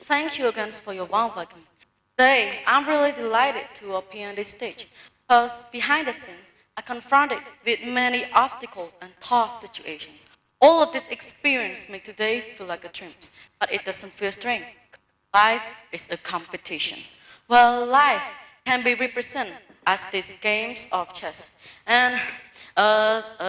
Thank you again for your warm welcome. Today, I'm really delighted to appear on this stage because behind the scene, I confronted with many obstacles and tough situations. All of this experience make today feel like a dream, but it doesn't feel strange. Life is a competition. Well, life can be represented as these games of chess. And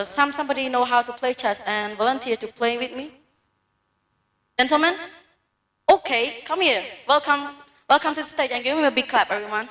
somebody know how to play chess and volunteer to play with me? Gentlemen? Okay, come here. Welcome to the stage and give me a big clap, everyone.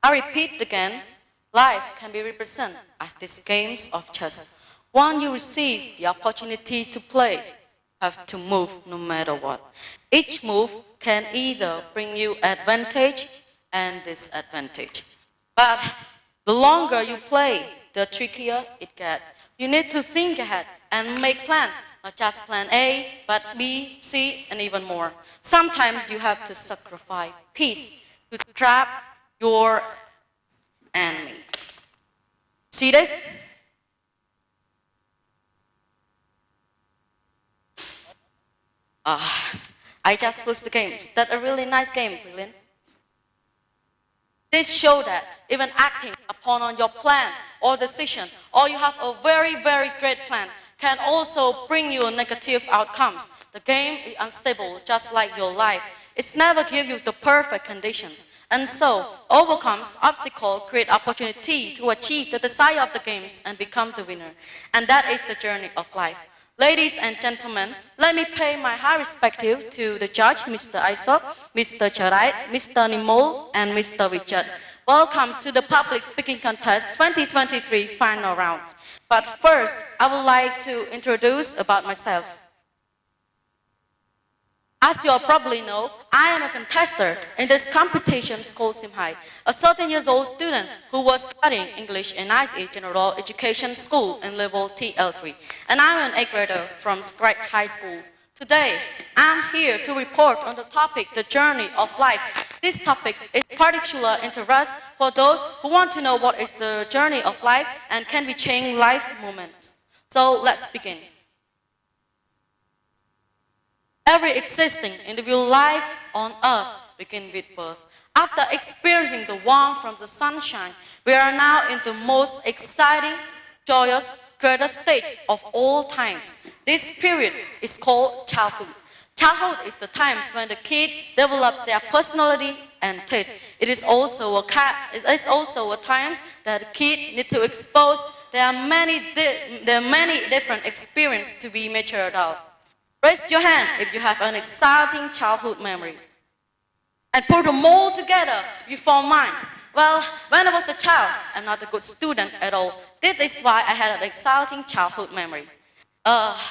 I repeat again, life can be represented as these games of chess. Once you receive the opportunity to play, have to move no matter what. Each move can either bring you advantage and disadvantage. But the longer you play, the trickier it gets. You need to think ahead and make plans, not just plan A, but B, C, and even more. Sometimes you have to sacrifice peace to trap your enemy. See this? I just lose the game. That's a really nice game, brilliant. This shows that even acting upon on your plan or decision, or you have a very, very great plan, can also bring you negative outcomes. The game is unstable, just like your life. It's never give you the perfect conditions. And so, overcomes obstacles, create opportunity to achieve the desire of the games and become the winner. And that is the journey of life. Ladies and gentlemen, let me pay my high respect to the judge, Mr. Isaac, Mr. Charai, Mr. Nimol, and Mr. Richard. Welcome to the Public Speaking Contest 2023 final round. But first, I would like to introduce about myself. As you all probably know, I am a contestant in this competition called Simhai, a 13-year-old student who was studying English in ISE General Education School in level TL3. And I'm an 8th grader from Scratch High School. Today, I'm here to report on the topic, the journey of life. This topic is particular interest for those who want to know what is the journey of life and can we change life moments. So let's begin. Every existing individual life on earth begins with birth. After experiencing the warmth from the sunshine, we are now in the most exciting, joyous, greatest stage of all times. This period is called childhood. Childhood is the time when the kid develops their personality and taste. It is also a time that the kid needs to expose. There are many different experiences to be matured out. Raise your hand if you have an exciting childhood memory. And put them all together, you form mine. Well, when I was a child, I'm not a good student at all. This is why I had an exciting childhood memory. That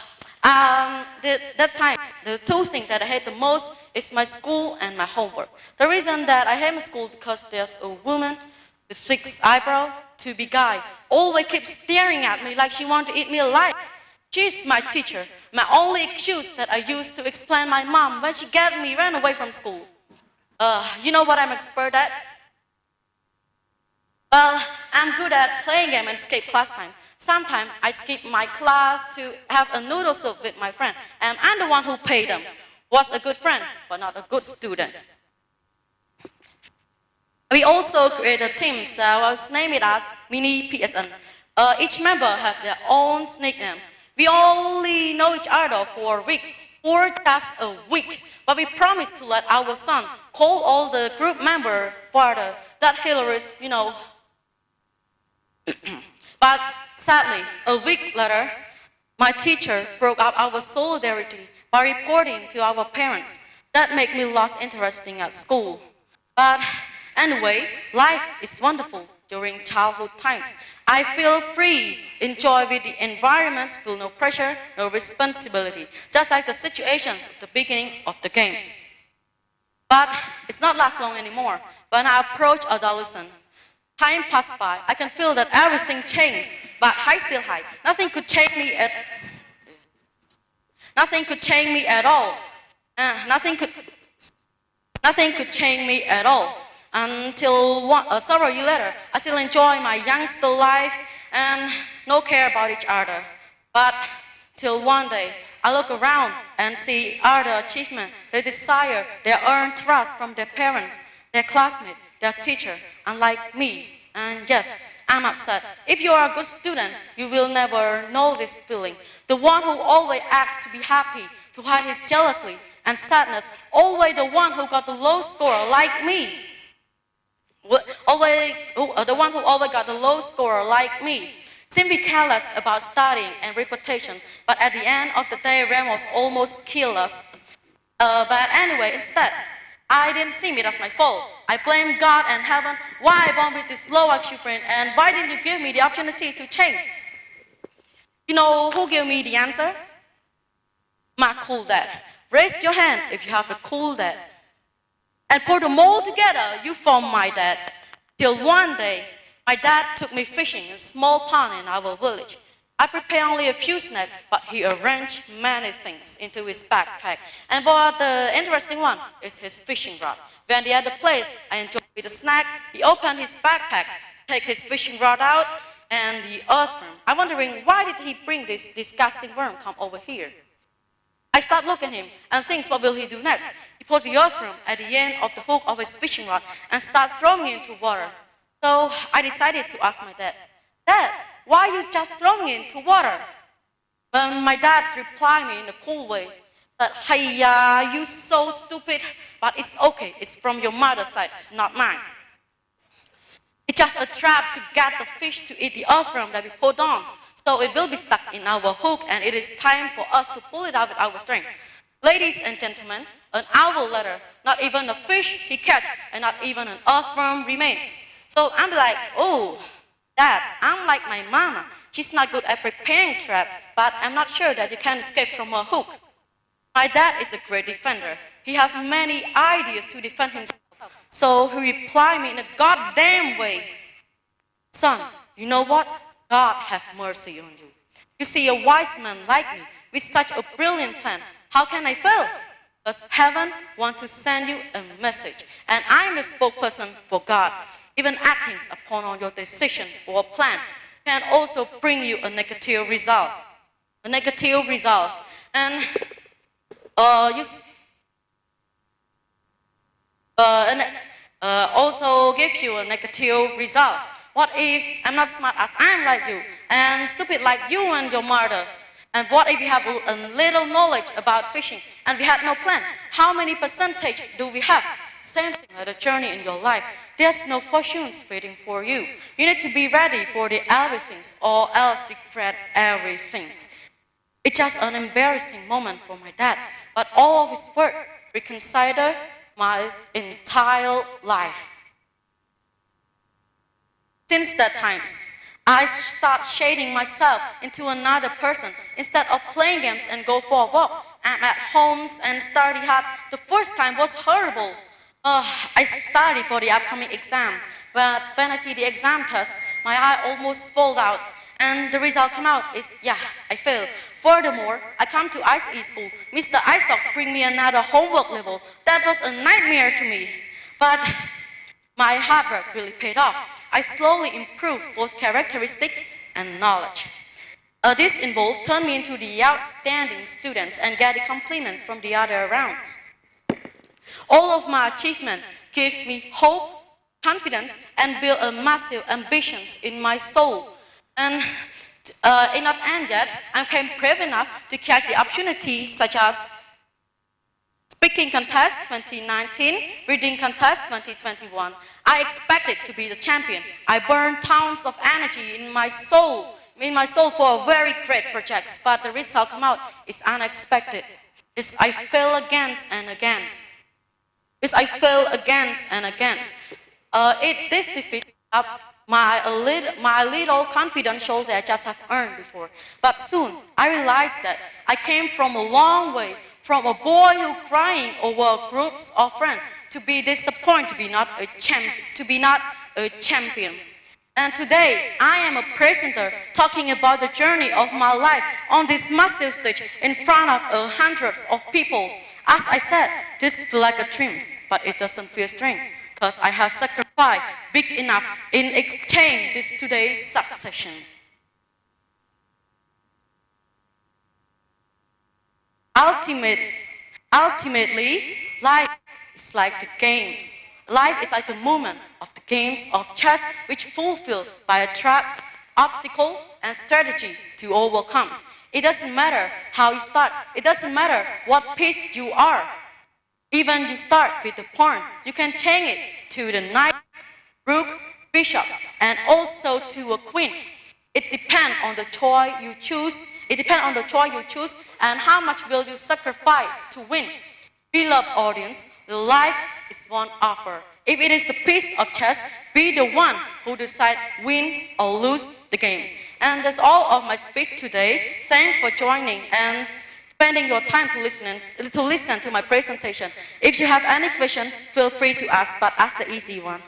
time, the two things that I hate the most is my school and my homework. The reason that I hate my school because there's a woman with thick eyebrow, to be guy, always keeps staring at me like she wants to eat me alive. She's my teacher, my only excuse that I used to explain my mom when she got me ran away from school. You know what I'm expert at? Well, I'm good at playing game and escape class time. Sometimes I skip my class to have a noodle soup with my friend, and I'm the one who paid them. Was a good friend, but not a good student. We also created teams that was named as Mini PSN. Each member have their own nickname. We only know each other for a week, or just a week, but we promised to let our son call all the group members further. That hilarious, you know. But sadly, a week later, my teacher broke up our solidarity by reporting to our parents. That made me lose interest at school. But anyway, life is wonderful during childhood times. I feel free, enjoy with the environment, feel no pressure, no responsibility, just like the situations at the beginning of the games. But it's not last long anymore. When I approach adolescence, time passed by. I can feel that everything changed, but I still hide. Nothing could change me Nothing could change me at all. Nothing could change me at all. Until several years later, I still enjoy my youngster life and no care about each other. But till one day, I look around and see other achievement, their desire, their earned trust from their parents, their classmates, their teacher, unlike me. And yes, I'm upset. If you are a good student, you will never know this feeling. The one who always acts to be happy, to hide his jealousy and sadness, always the one who got the low score like me. The one who always got the low score like me. Seemed to be careless about studying and reputation, but at the end of the day, Ramos almost killed us. But anyway, instead, I didn't see it as my fault. I blame God and heaven. Why I born with this low achievement, and why didn't you give me the opportunity to change? You know who gave me the answer? My cool dad. Raise your hand if you have a cool dad. And put them all together, you form my dad. Till one day, my dad took me fishing in a small pond in our village. I prepared only a few snacks, but he arranged many things into his backpack. And what the interesting one is his fishing rod. When they at the place I enjoyed with the snack, he opened his backpack, take his fishing rod out, and the earthworm. I'm wondering why did he bring this disgusting worm come over here? I start looking at him and think, what will he do next? He put the earthworm at the end of the hook of his fishing rod and start throwing it into water. So I decided to ask my dad, Dad, why you just throwing it into water? But my dad replied me in a cool way that, hey, you so stupid, but it's okay, it's from your mother's side, it's not mine. It's just a trap to get the fish to eat the earthworm that we put on. So it will be stuck in our hook and it is time for us to pull it out with our strength. Ladies and gentlemen, an hour later, not even a fish he catch and not even an earthworm remains. So I'm like, oh, Dad, I'm like my mama. She's not good at preparing trap, but I'm not sure that you can escape from her hook. My dad is a great defender. He has many ideas to defend himself. So he replied me in a goddamn way. Son, you know what? God have mercy on you. You see a wise man like me with such a brilliant plan. How can I fail? Because heaven wants to send you a message. And I'm a spokesperson for God. Even acting upon your decision or plan can also bring you a negative result. A negative result. And also give you a negative result. What if I'm not smart as I'm like you, and stupid like you and your mother? And what if we have a little knowledge about fishing, and we had no plan? How many percentage do we have? Same thing like a journey in your life. There's no fortunes waiting for you. You need to be ready for the everything, or else regret everything. It's just an embarrassing moment for my dad, but all of his work reconsidered my entire life. Since that time, I start shading myself into another person. Instead of playing games and go for a walk, I'm at home and study hard. The first time was horrible. I studied for the upcoming exam, but when I see the exam test, my eye almost fall out. And the result come out is, yeah, I failed. Furthermore, I come to ICE school. Mr. Isaac bring me another homework level. That was a nightmare to me. But my hard work really paid off. I slowly improved both characteristic and knowledge. This involved turned me into the outstanding students and get the compliments from the other around. All of my achievements gave me hope, confidence, and built a massive ambitions in my soul. And in not end yet, I became brave enough to catch the opportunities such as Speaking Contest 2019, Reading Contest 2021. I expected to be the champion. I burned tons of energy in my soul for a very great project, but the result come out is unexpected. I fail again and again. I fail again and again. This defeat up my little confidential that I just have earned before. But soon I realized that I came from a long way, from a boy who crying over groups of friends to be disappointed to be not a champion. And today, I am a presenter talking about the journey of my life on this massive stage in front of hundreds of people. As I said, this feels like a dream, but it doesn't feel strange, because I have sacrificed big enough in exchange this today's succession. Ultimately, life is like the games. Life is like the movement of the games of chess, which fulfilled by a traps, obstacle, and strategy to overcome. It doesn't matter how you start. It doesn't matter what piece you are. Even you start with the pawn, you can change it to the knight, rook, bishops, and also to a queen. It depends on the choice you choose. It depends on the choice you choose and how much will you sacrifice to win. Beloved audience, the life is one offer. If it is a piece of chess, be the one who decides win or lose the games. And that's all of my speech today. Thanks for joining and spending your time to listen to my presentation. If you have any question, feel free to ask, but ask the easy one.